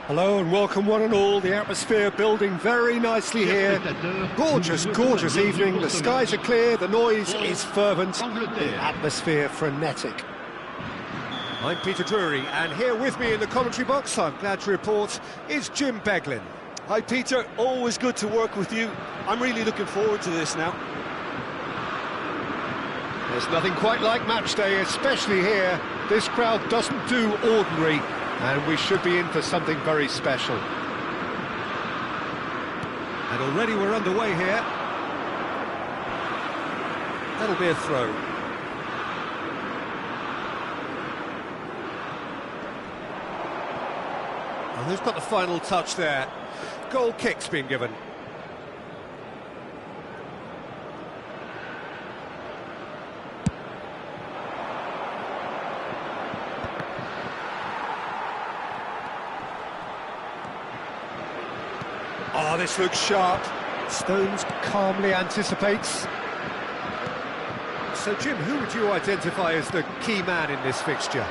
Hello and welcome one and all. The atmosphere building very nicely here. Gorgeous, gorgeous evening. The skies are clear, the noise is fervent, the atmosphere frenetic. I'm Peter Drury, and here with me in the commentary box, I'm glad to report, is Jim Beglin. Hi Peter, always good to work with you. I'm really looking forward to this now. There's nothing quite like match day, especially here. This crowd doesn't do ordinary, and we should be in for something very special. And already we're underway here. That'll be a throw. And they've got the final touch there. Goal kick's been given. Oh, this looks sharp. Stones calmly anticipates. So, Jim, who would you identify as the key man in this fixture?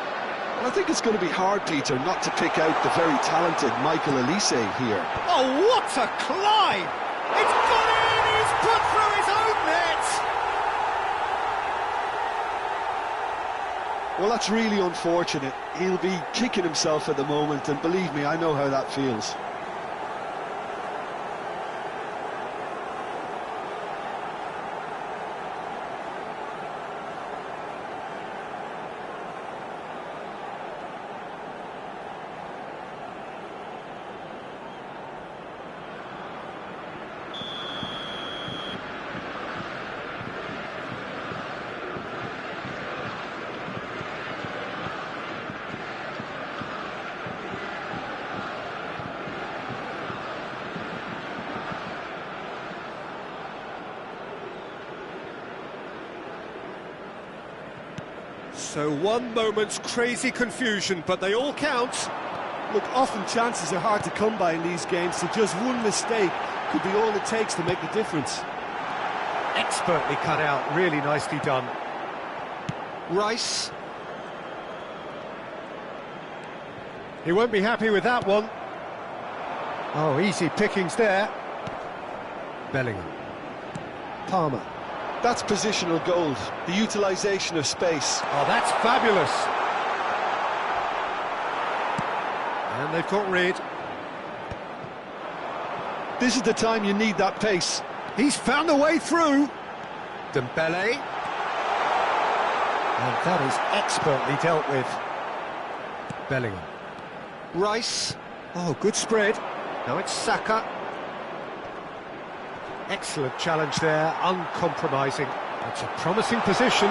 Well, I think it's going to be hard, Peter, not to pick out the very talented Michael Elise here. Oh, what a climb! It's gone in! He's put through his own net! Well, that's really unfortunate. He'll be kicking himself at the moment, and believe me, I know how that feels. So one moment's crazy confusion, but they all count. Look, often chances are hard to come by in these games, so just one mistake could be all it takes to make the difference. Expertly cut out, really nicely done. Rice. He won't be happy with that one. Oh, easy pickings there. Bellingham. Palmer. That's positional gold, the utilisation of space. Oh, that's fabulous. And they've got rid. This is the time you need that pace. He's found a way through. Dembele. And that is expertly dealt with. Bellingham. Rice. Oh, good spread. Now it's Saka. Excellent challenge there, uncompromising. It's a promising position.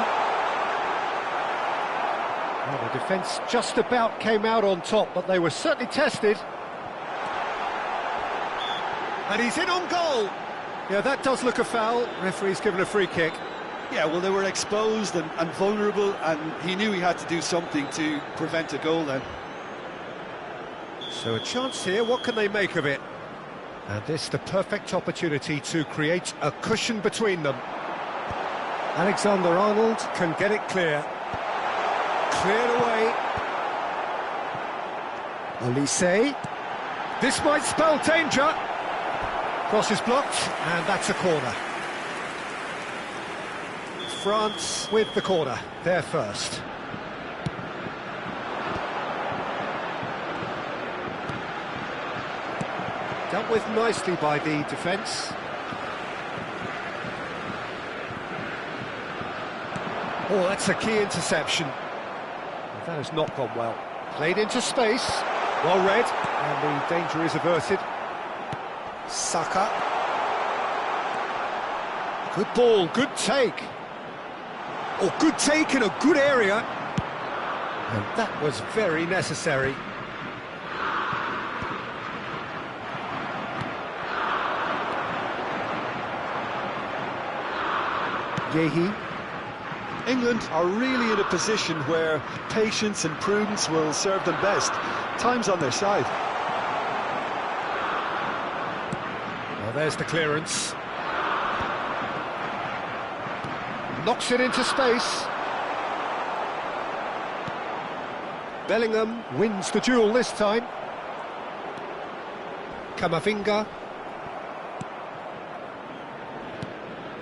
Well, the defence just about came out on top, but they were certainly tested. And he's in on goal. Yeah, that does look a foul. Referee's given a free kick. Yeah, well, they were exposed and vulnerable, and he knew he had to do something to prevent a goal then. So a chance here, what can they make of it? And this the perfect opportunity to create a cushion between them. Alexander-Arnold can get it clear. Cleared away. Olise. This might spell danger. Cross is blocked, and that's a corner. France with the corner, they're first. Dealt with nicely by the defence. Oh, that's a key interception. That has not gone well. Played into space, well read, and the danger is averted. Saka. Good ball, good take. Oh, good take in a good area. And that was very necessary. Yehi. England are really in a position where patience and prudence will serve them best. Time's on their side. Well, there's the clearance. Knocks it into space. Bellingham wins the duel this time. Kamavinga.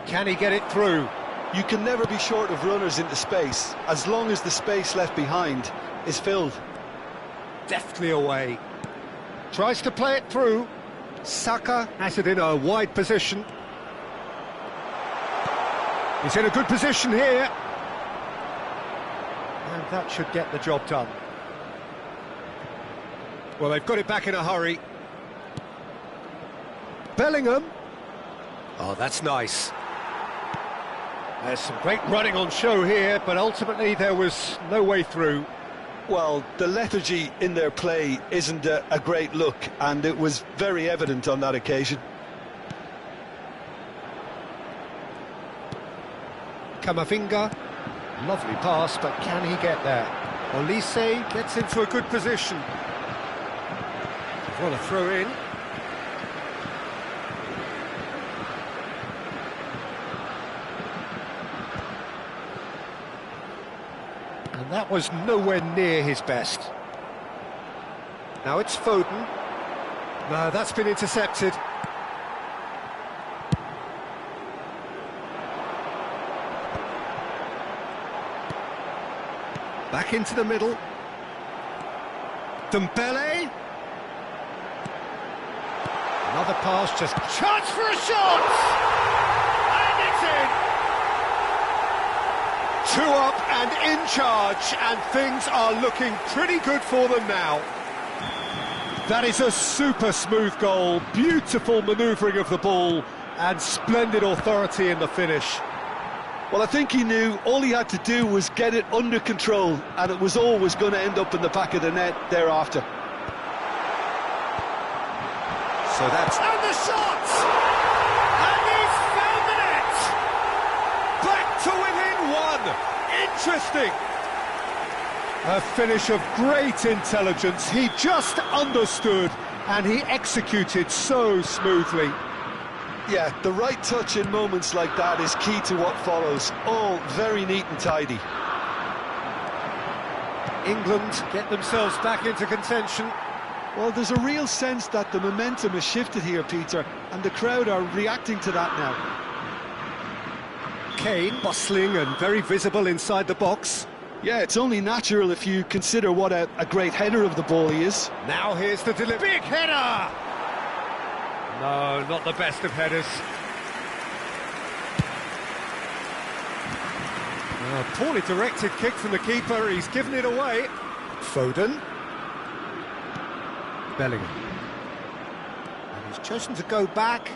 Can he get it through? You can never be short of runners into space, as long as the space left behind is filled. Deftly away. Tries to play it through. Saka has it in a wide position. He's in a good position here. And that should get the job done. Well, they've got it back in a hurry. Bellingham. Oh, that's nice. There's some great running on show here, but ultimately there was no way through. Well, the lethargy in their play isn't a great look, and it was very evident on that occasion. Kamavinga. Lovely pass, but can he get there? Olise gets into a good position. What a throw in. And that was nowhere near his best. Now it's Foden. No, that's been intercepted. Back into the middle. Dembele. Another pass, just chance for a shot! And it's in! 2 up and in charge, and things are looking pretty good for them now. That is a super smooth goal, beautiful manoeuvring of the ball, and splendid authority in the finish. Well, I think he knew all he had to do was get it under control, and it was always going to end up in the back of the net thereafter. So that's... And the shot! And he's found the net! Back to within 1! Interesting! A finish of great intelligence. He just understood, and he executed so smoothly. Yeah, the right touch in moments like that is key to what follows. All very neat and tidy. England get themselves back into contention. Well, there's a real sense that the momentum has shifted here, Peter, and the crowd are reacting to that now. Kane, bustling and very visible inside the box. Yeah, it's only natural if you consider what a great header of the ball he is. Now here's the delivery. Big header! No, not the best of headers. A poorly directed kick from the keeper, he's given it away. Foden. Bellingham. And he's chosen to go back.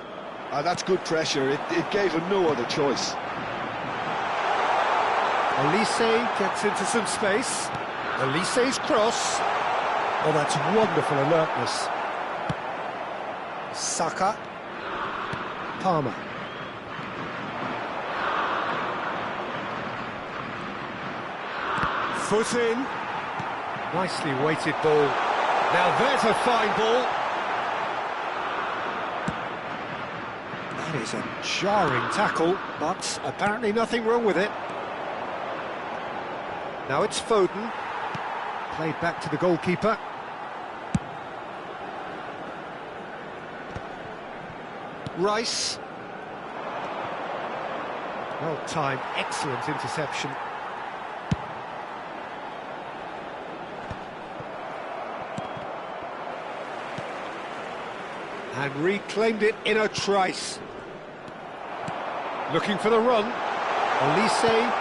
That's good pressure, it gave him no other choice. Olise gets into some space. Olise's cross. Oh, that's wonderful alertness. Saka. Palmer. Foot in. Nicely weighted ball. Now there's a fine ball. That is a jarring tackle, but apparently nothing wrong with it. Now it's Foden. Played back to the goalkeeper. Rice. Well timed, excellent interception. And reclaimed it in a trice. Looking for the run. Olise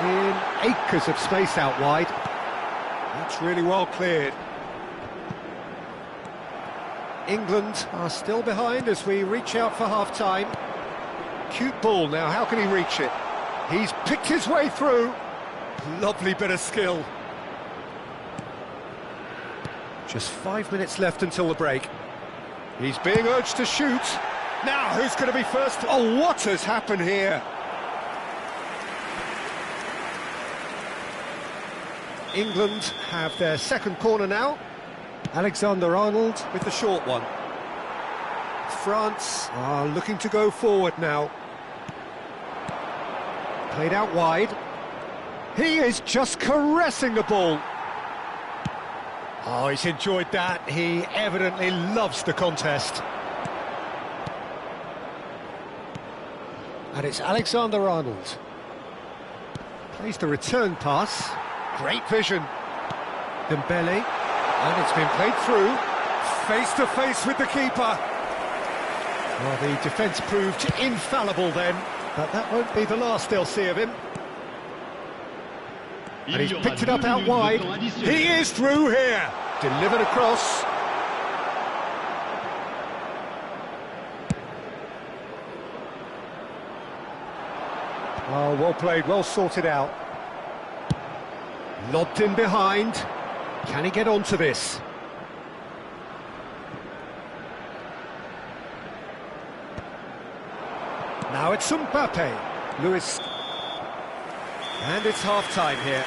in acres of space out wide. That's really well cleared. England are still behind as we reach out for half-time. Cute ball now, how can he reach it? He's picked his way through. Lovely bit of skill. Just 5 minutes left until the break. He's being urged to shoot. Now, who's going to be first? Oh, what has happened here? England have their second corner now. Alexander-Arnold with the short one. France are looking to go forward now. Played out wide. He is just caressing the ball. Oh, he's enjoyed that. He evidently loves the contest. And it's Alexander-Arnold. Plays the return pass. Great vision. Dembele. And it's been played through. Face to face with the keeper. Well, the defence proved infallible then, but that won't be the last they'll see of him. And he's picked it up out wide. He is through here. Delivered across. Oh, well played, well sorted out. Lobbed in behind. Can he get onto this? Now it's Mbappé. Lewis. And it's half-time here.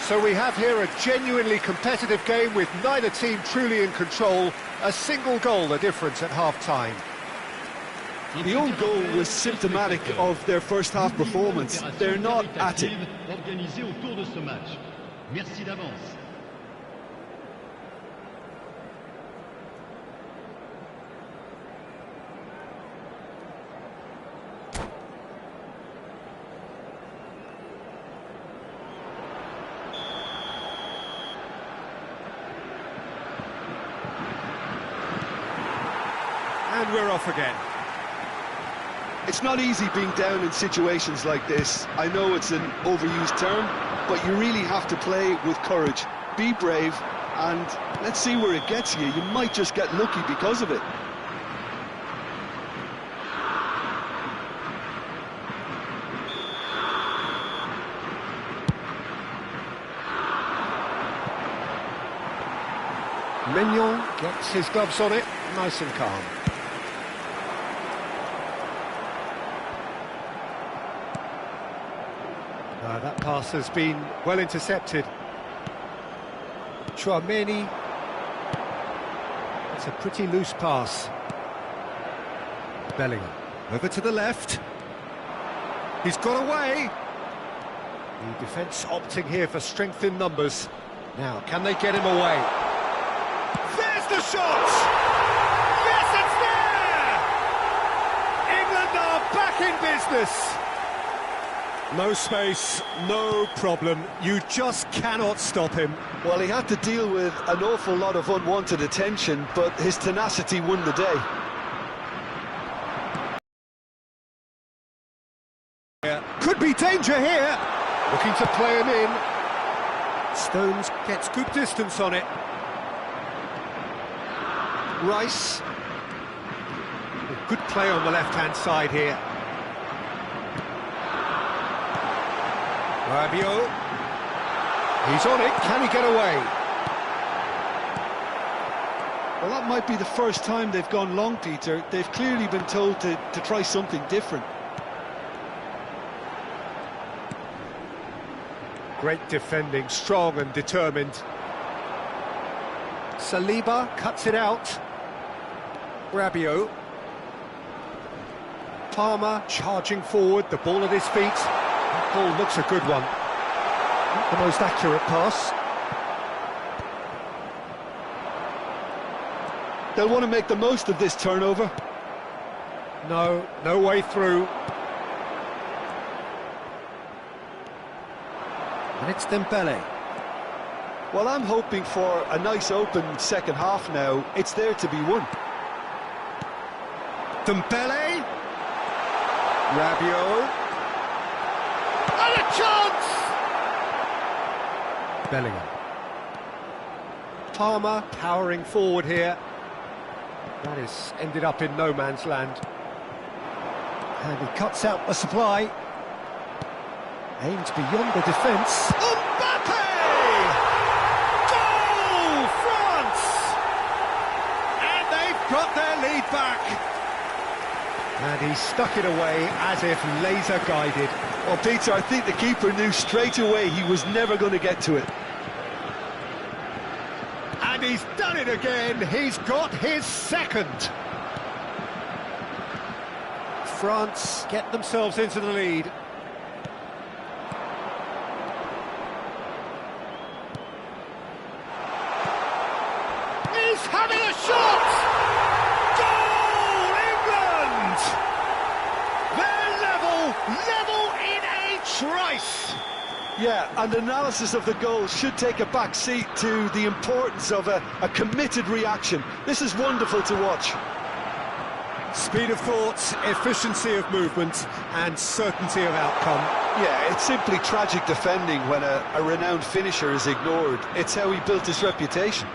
So we have here a genuinely competitive game with neither team truly in control. A single goal the difference at half-time. The own goal was symptomatic of their first half performance. They're not at it. And we're off again. It's not easy being down in situations like this. I know it's an overused term, but you really have to play with courage. Be brave, and let's see where it gets you. You might just get lucky because of it. Mignon gets his gloves on it, nice and calm. That pass has been well intercepted. Chouameni. It's a pretty loose pass. Bellingham over to the left. He's got away. The defence opting here for strength in numbers. Now, can they get him away? There's the shot! Yes, it's there! England are back in business. No space, no problem. You just cannot stop him. Well, he had to deal with an awful lot of unwanted attention, but his tenacity won the day. Could be danger here. Looking to play him in. Stones gets good distance on it. Rice. Good play on the left-hand side here. Rabiot. He's on it. Can he get away? Well, that might be the first time they've gone long, Peter. They've clearly been told to try something different. Great defending, strong and determined. Saliba cuts it out. Rabiot. Palmer charging forward, the ball at his feet. That ball looks a good one. Not the most accurate pass. They'll want to make the most of this turnover. No, no way through. And it's Dembele. Well, I'm hoping for a nice open second half now. It's there to be won. Dembele. Rabiot. And a chance! Bellingham. Palmer powering forward here. That has ended up in no man's land. And he cuts out the supply. Aims beyond the defence. Mbappé! Goal, France! And they've got their lead back. And he stuck it away as if laser-guided. Well, Peter, I think the keeper knew straight away he was never going to get to it. And he's done it again. He's got his second. France get themselves into the lead. He's having a shot! Goal, England! Level in a trice! Yeah, and analysis of the goal should take a back seat to the importance of a committed reaction. This is wonderful to watch. Speed of thought, efficiency of movement, and certainty of outcome. Yeah, it's simply tragic defending when a renowned finisher is ignored. It's how he built his reputation.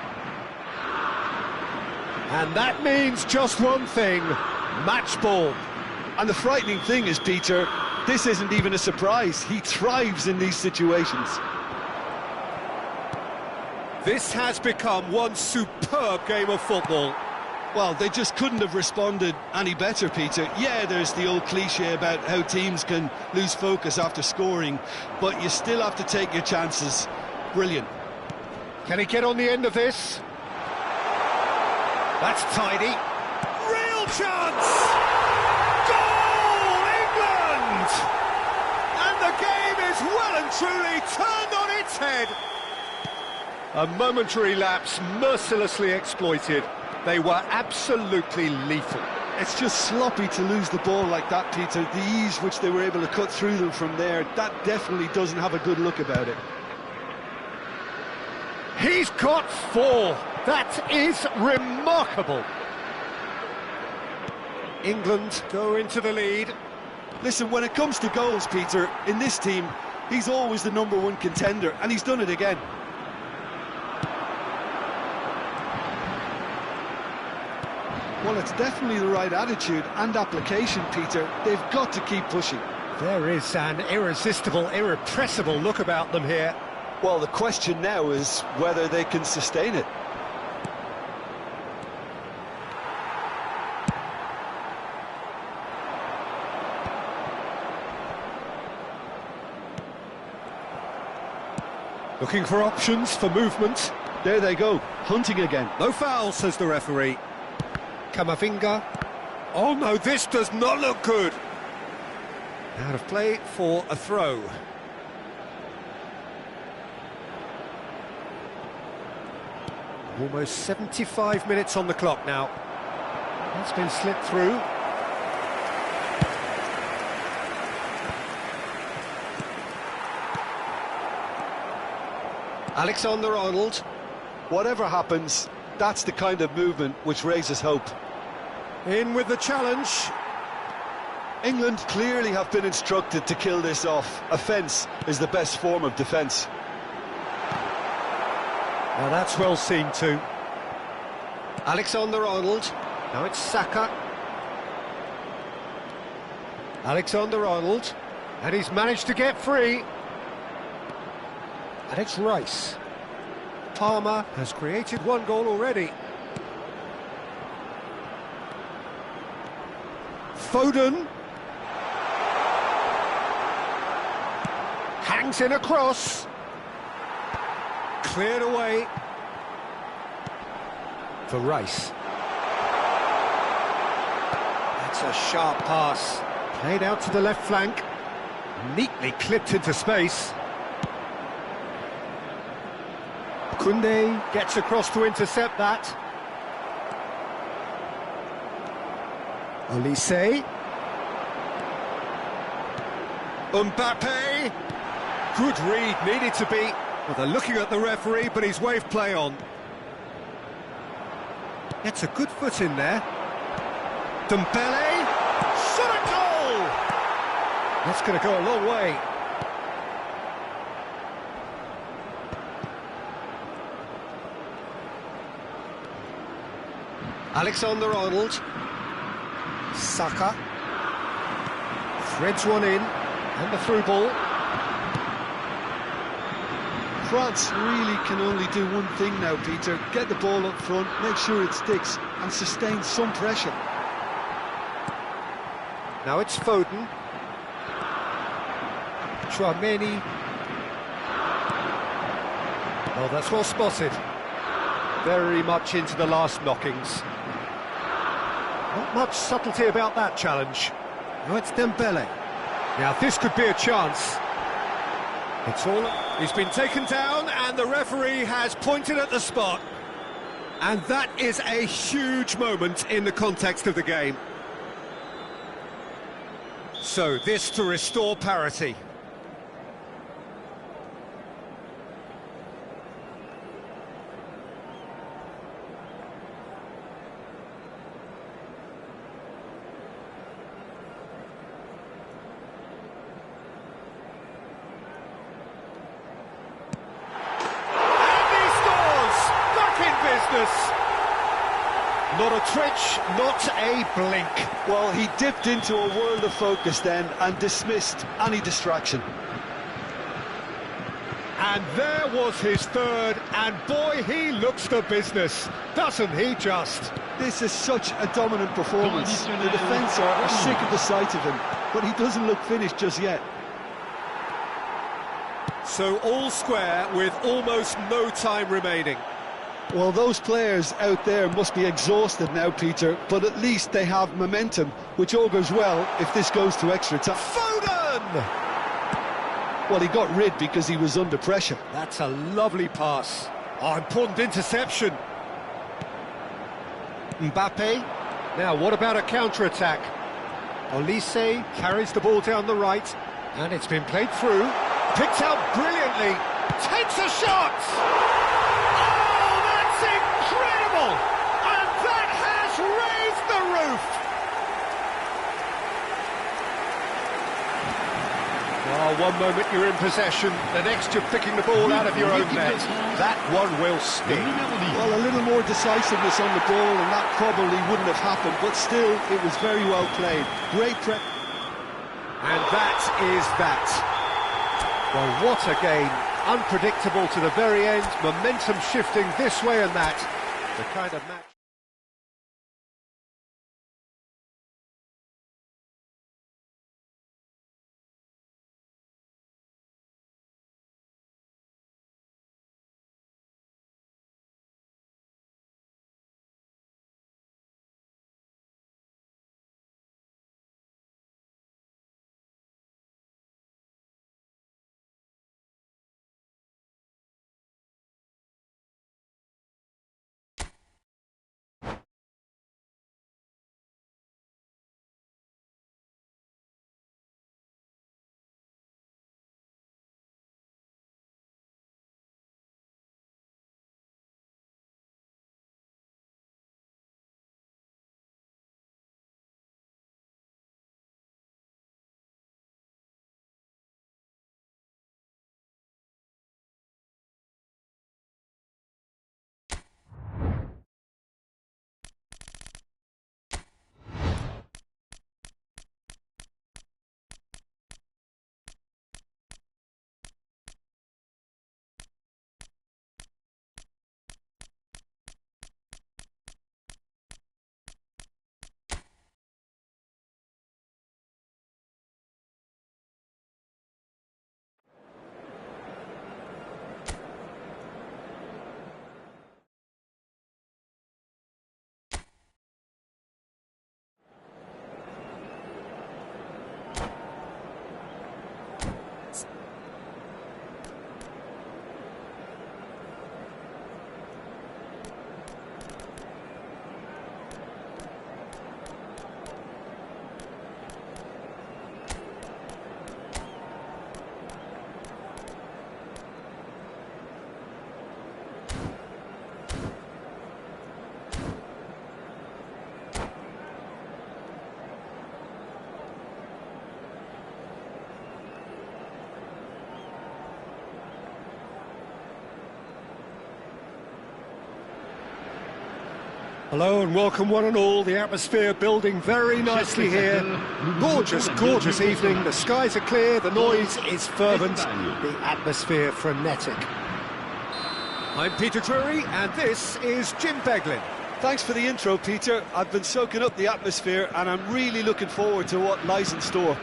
And that means just one thing, match ball. And the frightening thing is, Peter, this isn't even a surprise. He thrives in these situations. This has become one superb game of football. Well, they just couldn't have responded any better, Peter. Yeah, there's the old cliche about how teams can lose focus after scoring, but you still have to take your chances. Brilliant. Can he get on the end of this? That's tidy. Real chance! Goal, England! And the game is well and truly turned on its head. A momentary lapse mercilessly exploited. They were absolutely lethal. It's just sloppy to lose the ball like that, Peter. The ease which they were able to cut through them from there, that definitely doesn't have a good look about it. He's got 4. That is remarkable. England go into the lead. Listen, when it comes to goals, Peter, in this team, he's always the #1 contender, and he's done it again. Well, it's definitely the right attitude and application, Peter. They've got to keep pushing. There is an irresistible, irrepressible look about them here. Well, the question now is whether they can sustain it. Looking for options for movement. There they go, hunting again. No foul, says the referee. Kamavinga. Oh no, this does not look good. Out of play for a throw. Almost 75 minutes on the clock now. That's been slipped through. Alexander-Arnold. Whatever happens, that's the kind of movement which raises hope. In with the challenge. England clearly have been instructed to kill this off. Offence is the best form of defence. Now that's well seen too. Alexander-Arnold. Now it's Saka. Alexander-Arnold. And he's managed to get free. And it's Rice. Palmer has created 1 goal already. Foden. Hangs in a cross. Cleared away. For Rice. That's a sharp pass. Played out to the left flank. Neatly clipped into space. Koundé gets across to intercept that. Olise. Mbappé. Good read, needed to be. Well, they're looking at the referee, but he's waved play on. Gets a good foot in there. Dembele. Shot a goal! That's going to go a long way. Alexander-Arnold. Saka. Threads one in, and the through ball. France really can only do one thing now, Peter. Get the ball up front, make sure it sticks, and sustain some pressure. Now it's Foden. Chouameni. Oh, that's well spotted. Very much into the last knockings. Not much subtlety about that challenge. Now it's Dembele. Now this could be a chance. It's all... He's been taken down and the referee has pointed at the spot. And that is a huge moment in the context of the game. So this to restore parity. Not a twitch, not a blink. Well, he dipped into a world of focus then and dismissed any distraction. And there was his third, and boy, he looks the business, doesn't he just? This is such a dominant performance. The defence are sick of the sight of him, but he doesn't look finished just yet. So all square with almost no time remaining. Well, those players out there must be exhausted now, Peter, but at least they have momentum, which augurs well if this goes to extra time. Foden! Well, he got rid because he was under pressure. That's a lovely pass. Oh, important interception. Mbappé. Now, what about a counter-attack? Olise carries the ball down the right, and it's been played through. Picked out brilliantly. Takes a shot! Incredible! And that has raised the roof! Oh, one moment you're in possession, the next you're picking the ball out of your own net. That one will sting. Well, a little more decisiveness on the ball and that probably wouldn't have happened, but still, it was very well played. Great prep. And that is that. Well, what a game. Unpredictable to the very end, momentum shifting this way and that. The kind of match... Hello and welcome one and all, the atmosphere building very nicely here. Gorgeous, gorgeous evening, the skies are clear, the noise is fervent, the atmosphere frenetic. I'm Peter Drury and this is Jim Beglin. Thanks for the intro, Peter. I've been soaking up the atmosphere and I'm really looking forward to what lies in store.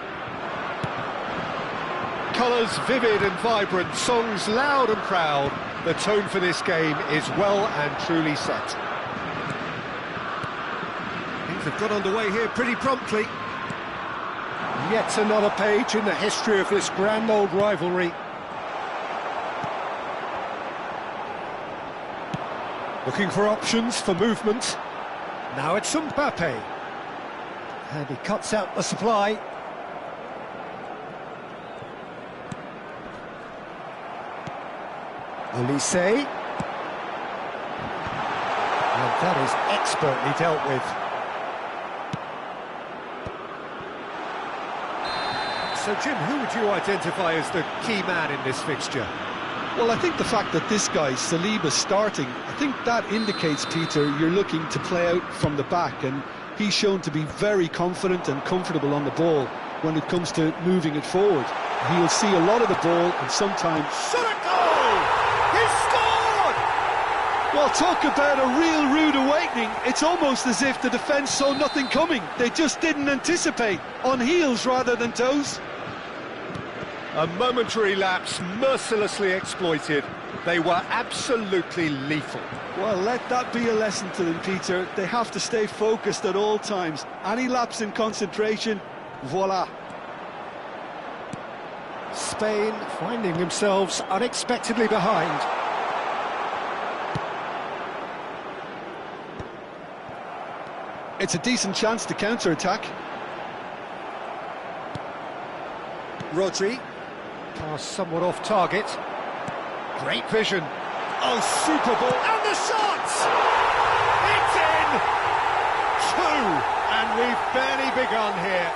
Colours vivid and vibrant, songs loud and proud. The tone for this game is well and truly set. Things have got underway here pretty promptly. Yet another page in the history of this grand old rivalry. Looking for options for movement. Now it's Mbappé. And he cuts out the supply. Olise. And that is expertly dealt with. So, Jim, who would you identify as the key man in this fixture? Well, I think the fact that this guy, Saliba's starting, I think that indicates, Peter, you're looking to play out from the back, and he's shown to be very confident and comfortable on the ball when it comes to moving it forward. He'll see a lot of the ball, and sometimes... Shot a goal! He scored! Well, talk about a real rude awakening. It's almost as if the defence saw nothing coming. They just didn't anticipate, on heels rather than toes. A momentary lapse, mercilessly exploited. They were absolutely lethal. Well, let that be a lesson to them, Peter. They have to stay focused at all times. Any lapse in concentration, voila. Spain finding themselves unexpectedly behind. It's a decent chance to counter-attack. Rodri. Pass somewhat off target. Great vision. Oh, super ball. And the shot! It's in! 2! And we've barely begun here.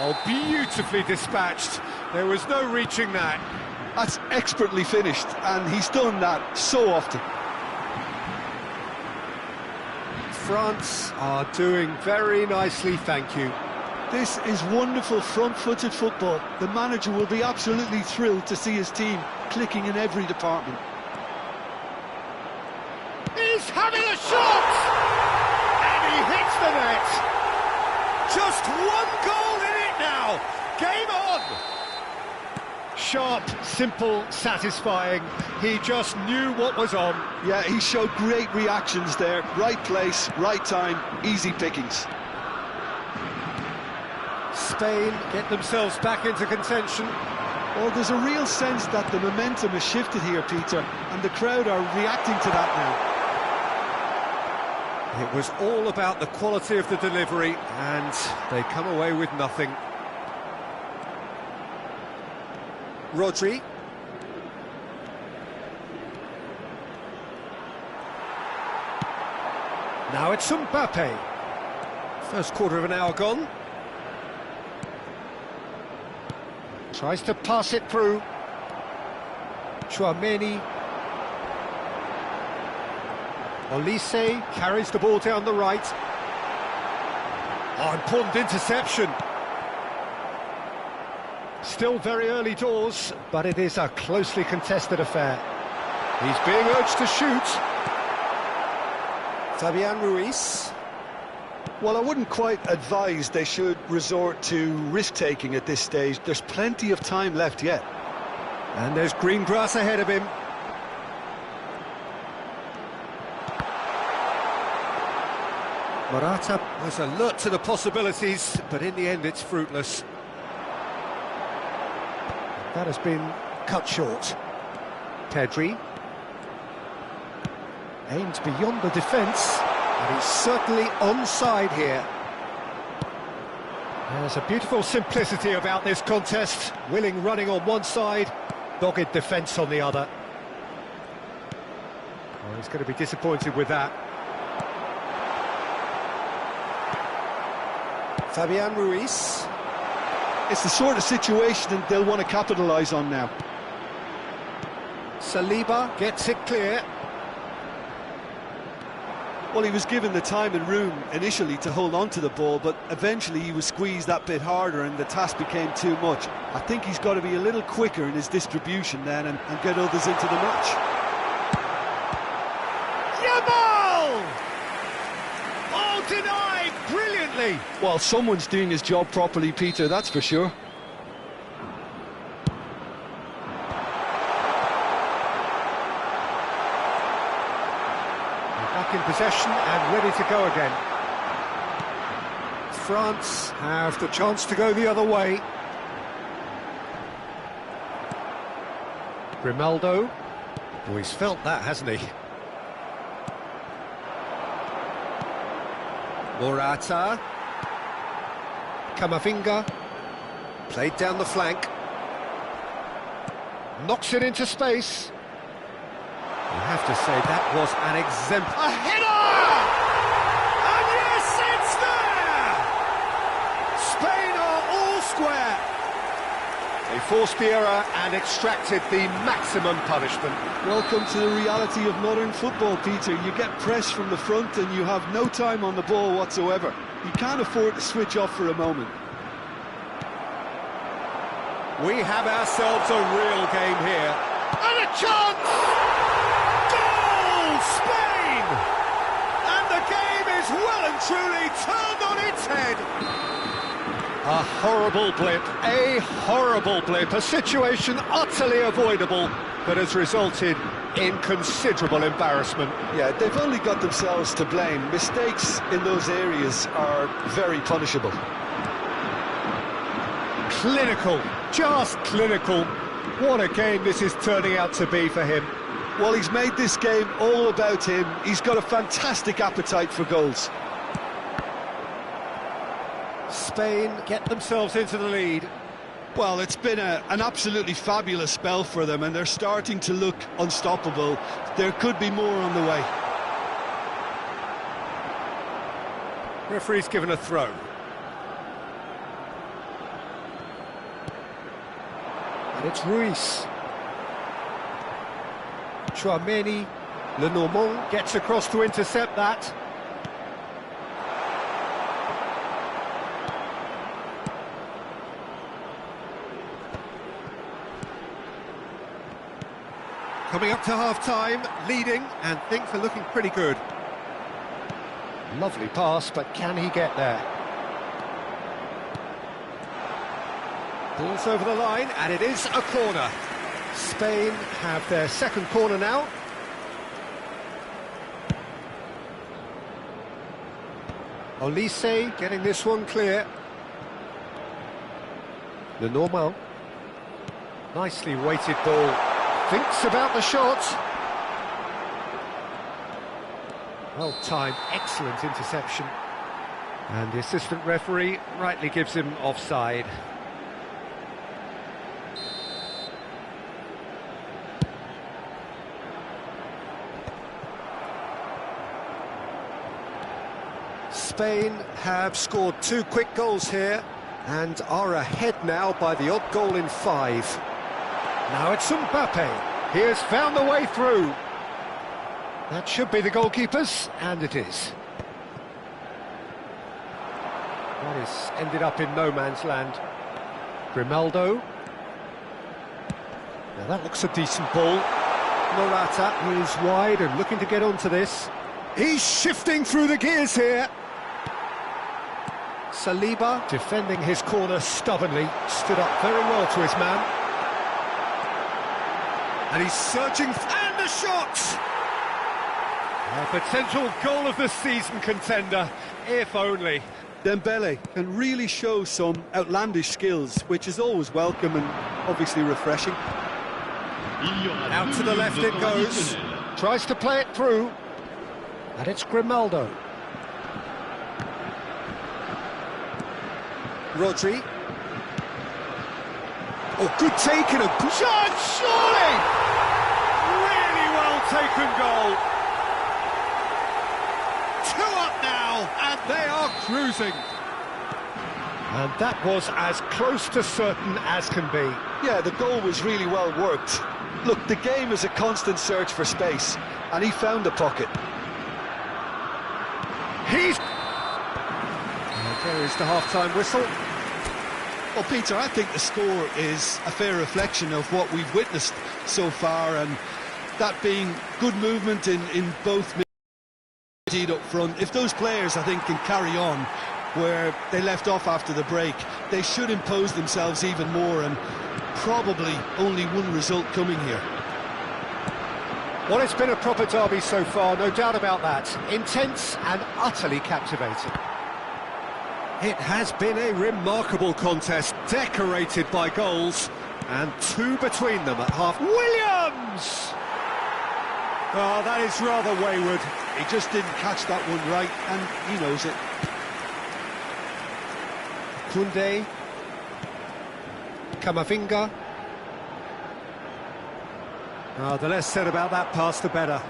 Oh, beautifully dispatched. There was no reaching that. That's expertly finished, and he's done that so often. France are doing very nicely, thank you. This is wonderful front-footed football. The manager will be absolutely thrilled to see his team clicking in every department. He's having a shot! And he hits the net! Just one goal in it now! Game on! Sharp, simple, satisfying. He just knew what was on. Yeah, he showed great reactions there. Right place, right time, easy pickings. Spain get themselves back into contention. Well, there's a real sense that the momentum has shifted here, Peter, and the crowd are reacting to that now. It was all about the quality of the delivery, and they come away with nothing. Rodri. Now it's Mbappé. First quarter of an hour gone. Tries to pass it through. Chouameni. Olise carries the ball down the right. Oh, important interception. Still very early doors, but it is a closely contested affair. He's being urged to shoot. Fabian Ruiz. Well, I wouldn't quite advise they should resort to risk-taking at this stage. There's plenty of time left yet. And there's green grass ahead of him. Morata was alert to the possibilities, but in the end it's fruitless. That has been cut short. Pedri. Aims beyond the defence. And he's certainly onside here. There's a beautiful simplicity about this contest. Willing running on one side, dogged defence on the other. Well, he's going to be disappointed with that. Fabian Ruiz. It's the sort of situation that they'll want to capitalise on now. Saliba gets it clear. Well, he was given the time and room initially to hold on to the ball, but eventually he was squeezed that bit harder and the task became too much. I think he's got to be a little quicker in his distribution then and get others into the match. Yamal! Oh, denied brilliantly! Well, someone's doing his job properly, Peter, that's for sure. Back in possession and ready to go again. France have the chance to go the other way. Grimaldo. Oh, he's felt that, hasn't he? Morata. Camavinga. Played down the flank. Knocks it into space. You have to say that was an exemplary... A header! And yes, it's there! Spain are all square. They forced the error and extracted the maximum punishment. Welcome to the reality of modern football, Peter. You get pressed from the front and you have no time on the ball whatsoever. You can't afford to switch off for a moment. We have ourselves a real game here. And a chance! Goal! Spain! And the game is well and truly turned on its head. A horrible blip, a situation utterly avoidable that has resulted in considerable embarrassment. Yeah, they've only got themselves to blame. Mistakes in those areas are very punishable. Clinical, just clinical. What a game this is turning out to be for him. Well, he's made this game all about him. He's got a fantastic appetite for goals. Spain get themselves into the lead. Well, it's been an absolutely fabulous spell for them, and they're starting to look unstoppable. There could be more on the way. Referee's given a throw. And it's Ruiz. Chouameni, Lenormand gets across to intercept that. Coming up to half-time, leading, and things are looking pretty good. Lovely pass, but can he get there? Ball's over the line, and it is a corner. Spain have their second corner now. Olise getting this one clear. Lenormand. Nicely weighted ball. Thinks about the shot. Well timed, excellent interception. And the assistant referee rightly gives him offside. Spain have scored 2 quick goals here and are ahead now by the odd goal in 5. Now it's Mbappé. He has found the way through. That should be the goalkeepers, and it is. That has ended up in no man's land. Grimaldo. Now that looks a decent ball. Morata is wide and looking to get onto this. He's shifting through the gears here. Saliba defending his corner stubbornly. Stood up very well to his man. And he's searching, and the shot! A potential goal of the season contender, if only. Dembele can really show some outlandish skills, which is always welcome and obviously refreshing. Out to the left it goes. Tries to play it through. And it's Grimaldo. Rodri. Oh, good take and a good shot, surely! Really well taken goal. 2 up now, and they are cruising. And that was as close to certain as can be. Yeah, the goal was really well worked. Look, the game is a constant search for space, and he found the pocket. And there is the half-time whistle. Well, Peter, I think the score is a fair reflection of what we've witnessed so far, and that being good movement in both mid up front. If those players, I think, can carry on where they left off after the break, they should impose themselves even more, and probably only one result coming here. Well, it's been a proper derby so far, no doubt about that. Intense and utterly captivating. It has been a remarkable contest, decorated by goals, and 2 between them at half. Williams! Oh, that is rather wayward. He just didn't catch that one right, and he knows it. Koundé. Camavinga. The less said about that pass, the better.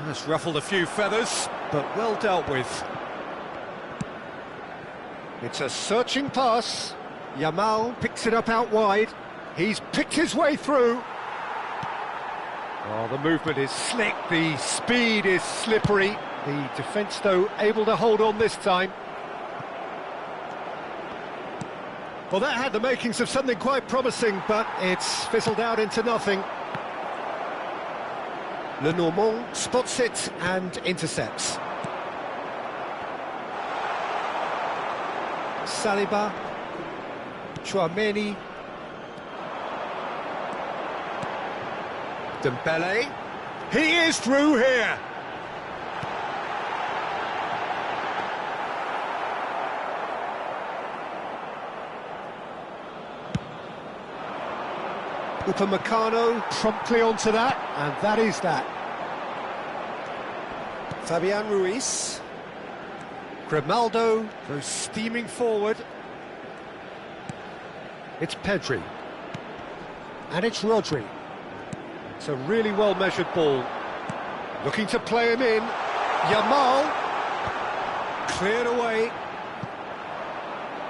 That's ruffled a few feathers, but well dealt with. It's a searching pass. Yamal picks it up out wide. He's picked his way through. Oh, the movement is slick, the speed is slippery. The defence, though, able to hold on this time. Well, that had the makings of something quite promising, but it's fizzled out into nothing. Lenormand spots it and intercepts. Saliba, Chouameni, Dembele. He is through here. Upamecano promptly onto that, and that is that. Fabian Ruiz. Grimaldo goes steaming forward. It's Pedri. And it's Rodri. It's a really well-measured ball. Looking to play him in. Yamal. Cleared away.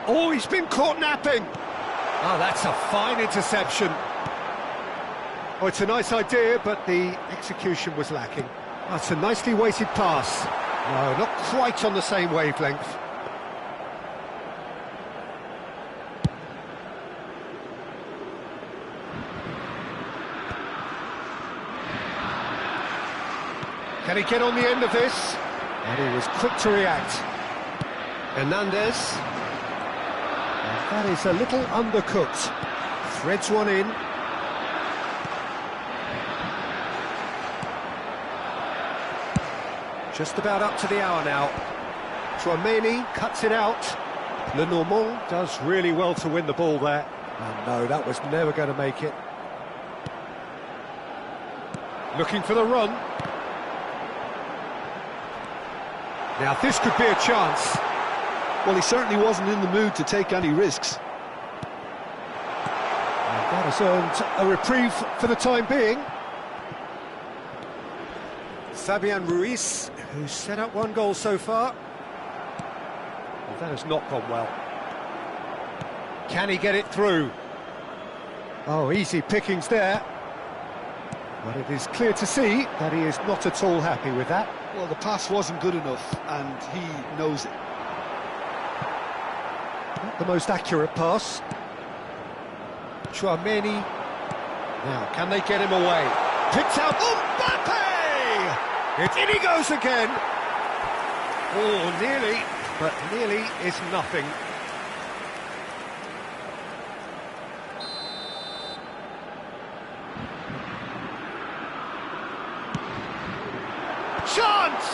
Oh, he's been caught napping. Oh, that's a fine interception. Oh, it's a nice idea, but the execution was lacking. That's a nicely weighted pass. No, not quite on the same wavelength. Can he get on the end of this? And he was quick to react. Hernandez. And that is a little undercooked. Threads one in. Just about up to the hour now. Chouameni cuts it out. Lenormand does really well to win the ball there. And no, that was never going to make it. Looking for the run. Now this could be a chance. Well, he certainly wasn't in the mood to take any risks. And that has earned a reprieve for the time being. Fabian Ruiz, who's set up one goal so far. Well, that has not gone well. Can he get it through? Oh, easy pickings there. But it is clear to see that he is not at all happy with that. Well, the pass wasn't good enough, and he knows it. Not the most accurate pass. Chouameni. Now, can they get him away? Picked out Mbappé! In he goes again. Oh, nearly, but nearly is nothing. Chance!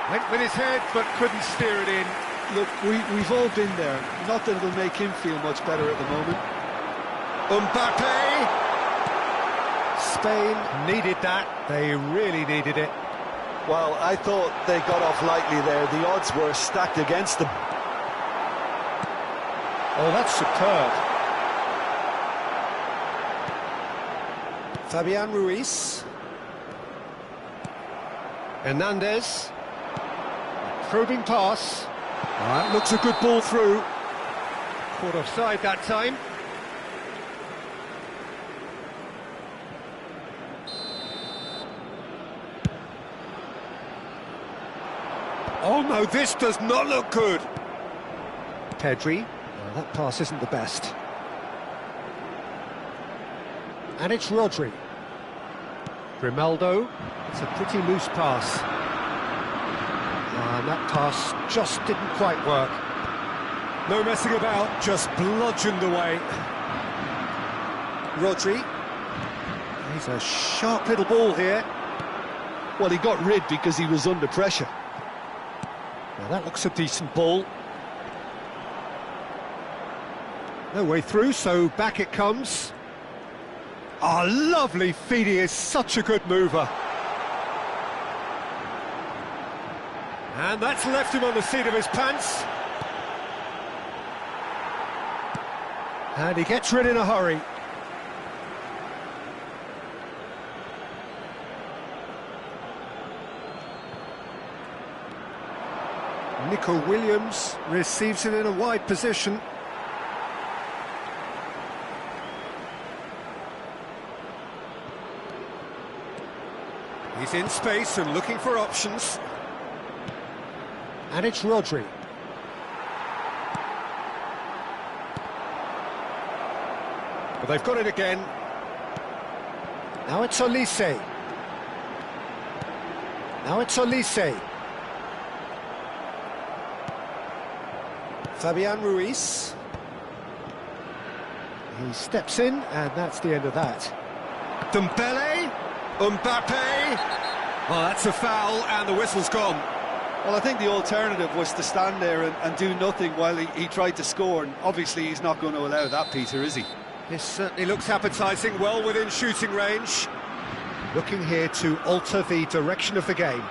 Went with his head, but couldn't steer it in. Look, we've all been there. Not that it'll make him feel much better at the moment. Mbappé! Spain needed that. They really needed it. Well, I thought they got off lightly there. The odds were stacked against them. Oh, that's superb. Fabian Ruiz. Hernandez. Probing pass. That looks a good ball through. Caught offside that time. Oh no, this does not look good. Pedri. Well, that pass isn't the best. And it's Rodri. Grimaldo. It's a pretty loose pass. And that pass just didn't quite work. No messing about, just bludgeoned away. Rodri. He's a sharp little ball here. Well, he got rid because he was under pressure. Well, that looks a decent ball. No way through, so back it comes. Oh, lovely feed, he is such a good mover. And that's left him on the seat of his pants. And he gets rid in a hurry. Nico Williams receives it in a wide position. He's in space and looking for options. And it's Rodri. But they've got it again. Now it's Olise. Now it's Olise. Fabian Ruiz. He steps in, and that's the end of that. Dembele. Mbappé. Well, that's a foul, and the whistle's gone. Well, I think the alternative was to stand there and do nothing while he tried to score, and obviously he's not going to allow that, Peter, is he? This certainly looks appetising, well within shooting range. Looking here to alter the direction of the game.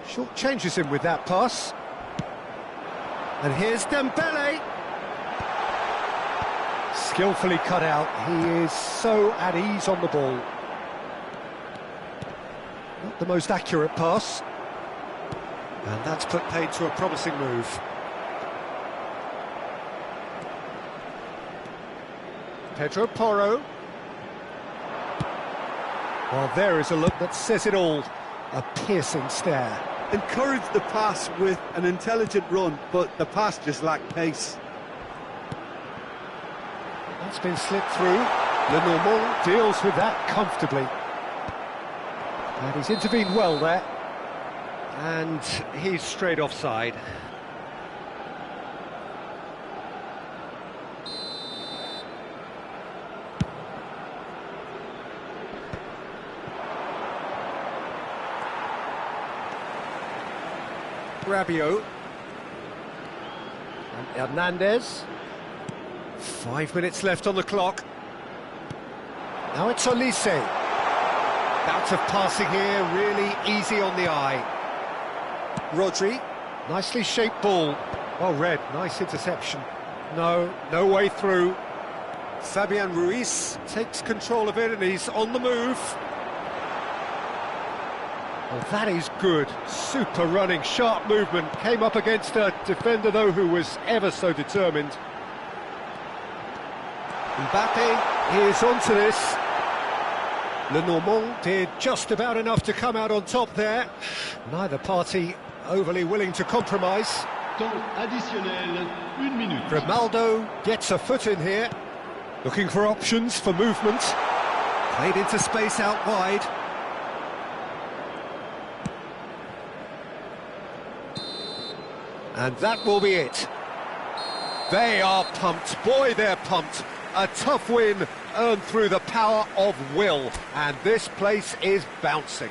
Short changes him with that pass. And here's Dembele. Skillfully cut out. He is so at ease on the ball. Not the most accurate pass. And that's put paid to a promising move. Pedro Porro. Well, there is a look that says it all. A piercing stare. Encouraged the pass with an intelligent run, but the pass just lacked pace. That's been slipped through. Lenormand deals with that comfortably. And he's intervened well there. And he's straight offside. Rabiot. And Hernandez. 5 minutes left on the clock. Now it's Olise. Bout of passing here, really easy on the eye. Rodri, nicely shaped ball. Well read, nice interception. No way through. Fabian Ruiz takes control of it and he's on the move. Well, that is good. Super running, sharp movement. Came up against a defender, though, who was ever so determined. Mbappé is onto this. Lenormand did just about enough to come out on top there. Neither party overly willing to compromise. Temps additionnel, 1 minute. Grimaldo gets a foot in here. Looking for options for movement. Played into space out wide. And that will be it. They are pumped. Boy, they're pumped. A tough win earned through the power of will. And this place is bouncing.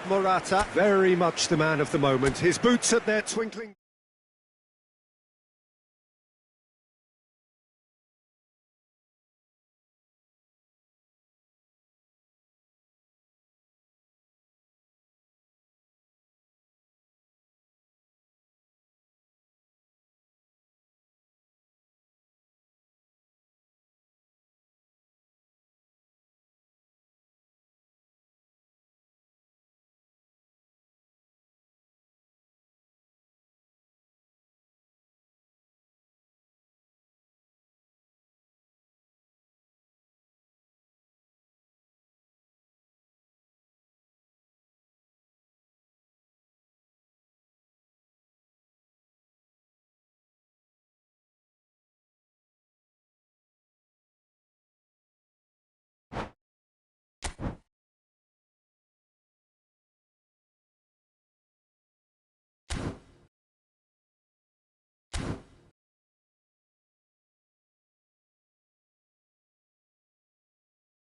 Morata, very much the man of the moment. His boots at their twinkling.